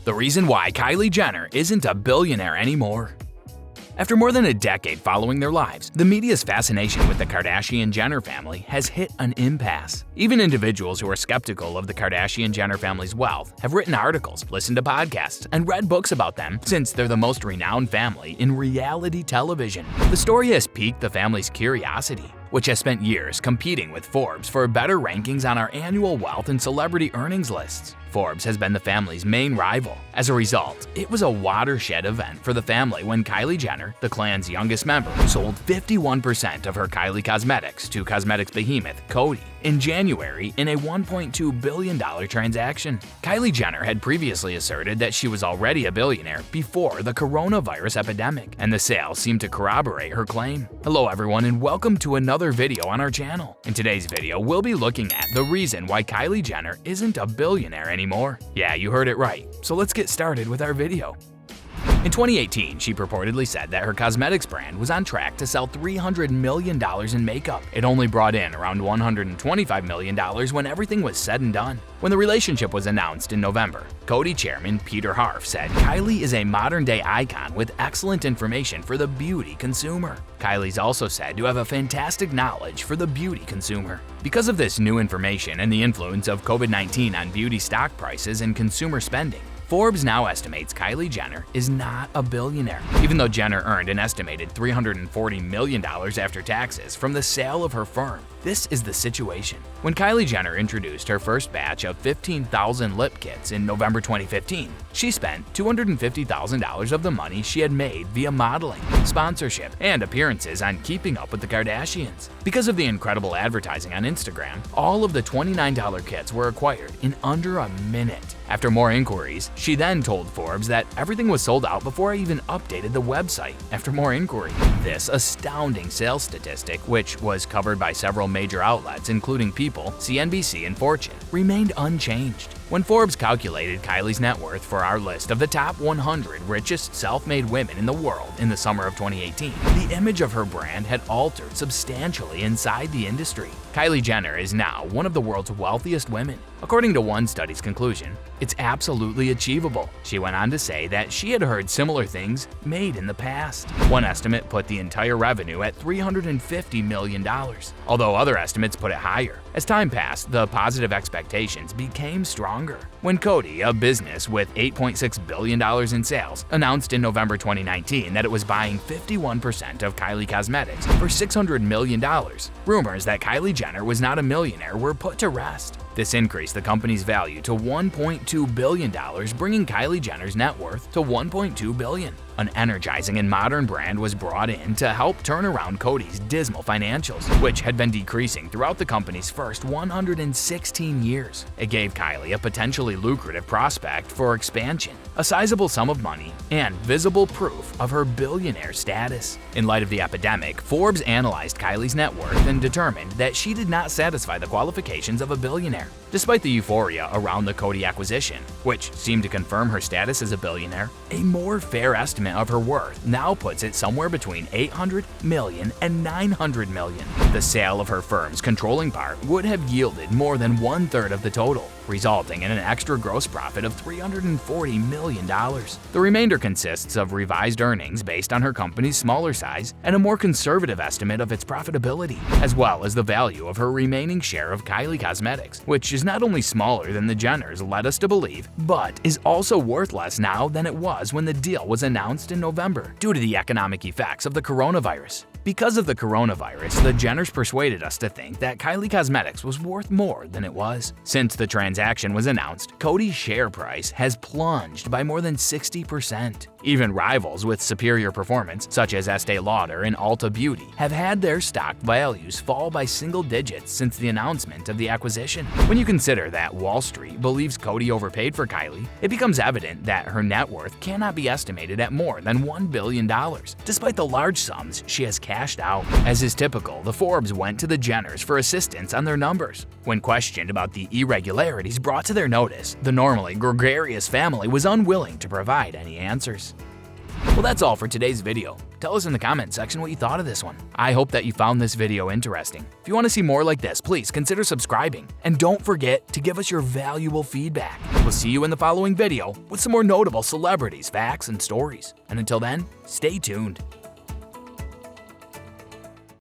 The reason why Kylie Jenner isn't a billionaire anymore. After more than a decade following their lives, the media's fascination with the Kardashian-Jenner family has hit an impasse. Even individuals who are skeptical of the Kardashian-Jenner family's wealth have written articles, listened to podcasts, and read books about them since they're the most renowned family in reality television. The story has piqued the family's curiosity, which has spent years competing with Forbes for better rankings on our annual wealth and celebrity earnings lists. Forbes has been the family's main rival. As a result, it was a watershed event for the family when Kylie Jenner, the clan's youngest member, sold 51% of her Kylie Cosmetics to cosmetics behemoth Coty in January in a $1.2 billion transaction. Kylie Jenner had previously asserted that she was already a billionaire before the coronavirus epidemic, and the sales seemed to corroborate her claim. Hello everyone, and welcome to another video on our channel. In today's video, we'll be looking at the reason why Kylie Jenner isn't a billionaire anymore. Yeah, you heard it right. So let's get started with our video. In 2018, she purportedly said that her cosmetics brand was on track to sell $300 million in makeup. It only brought in around $125 million when everything was said and done. When the relationship was announced in November, Coty chairman Peter Harf said Kylie is a modern-day icon with excellent information for the beauty consumer. Kylie's also said to have a fantastic knowledge for the beauty consumer. Because of this new information and the influence of COVID-19 on beauty stock prices and consumer spending, Forbes now estimates Kylie Jenner is not a billionaire, even though Jenner earned an estimated $340 million after taxes from the sale of her firm. This is the situation. When Kylie Jenner introduced her first batch of 15,000 lip kits in November 2015, she spent $250,000 of the money she had made via modeling, sponsorship, and appearances on Keeping Up with the Kardashians. Because of the incredible advertising on Instagram, all of the $29 kits were acquired in under a minute. After more inquiries, she then told Forbes that everything was sold out before I even updated the website. After more inquiry, this astounding sales statistic, which was covered by several major outlets including People, CNBC, and Fortune, remained unchanged. When Forbes calculated Kylie's net worth for our list of the top 100 richest self-made women in the world in the summer of 2018, the image of her brand had altered substantially inside the industry. Kylie Jenner is now one of the world's wealthiest women. According to one study's conclusion, it's absolutely achievable. She went on to say that she had heard similar things made in the past. One estimate put the entire revenue at $350 million, although other estimates put it higher. As time passed, the positive expectations became stronger. When Coty, a business with $8.6 billion in sales, announced in November 2019 that it was buying 51% of Kylie Cosmetics for $600 million, rumors that Kylie Jenner was not a millionaire were put to rest. This increased the company's value to $1.2 billion, bringing Kylie Jenner's net worth to $1.2 billion. An energizing and modern brand was brought in to help turn around Coty's dismal financials, which had been decreasing throughout the company's first 116 years. It gave Kylie a potentially lucrative prospect for expansion, a sizable sum of money, and visible proof of her billionaire status. In light of the epidemic, Forbes analyzed Kylie's net worth and determined that she did not satisfy the qualifications of a billionaire. Despite the euphoria around the Coty acquisition, which seemed to confirm her status as a billionaire, a more fair estimate of her worth now puts it somewhere between $800 million and $900 million. The sale of her firm's controlling part would have yielded more than one-third of the total, resulting in an extra gross profit of $340 million. The remainder consists of revised earnings based on her company's smaller size and a more conservative estimate of its profitability, as well as the value of her remaining share of Kylie Cosmetics, which is not only smaller than the Jenners led us to believe, but is also worth less now than it was when the deal was announced in November, due to the economic effects of the coronavirus. Because of the coronavirus, the Jenners persuaded us to think that Kylie Cosmetics was worth more than it was. Since the transaction was announced, Coty's share price has plunged by more than 60%. Even rivals with superior performance, such as Estee Lauder and Ulta Beauty, have had their stock values fall by single digits since the announcement of the acquisition. When you consider that Wall Street believes Coty overpaid for Kylie, it becomes evident that her net worth cannot be estimated at more than $1 billion, despite the large sums she has cashed out. As is typical, the Forbes went to the Jenners for assistance on their numbers. When questioned about the irregularities brought to their notice, the normally gregarious family was unwilling to provide any answers. Well, that's all for today's video. Tell us in the comment section what you thought of this one. I hope that you found this video interesting. If you want to see more like this, please consider subscribing. And don't forget to give us your valuable feedback. We'll see you in the following video with some more notable celebrities, facts, and stories. And until then, stay tuned.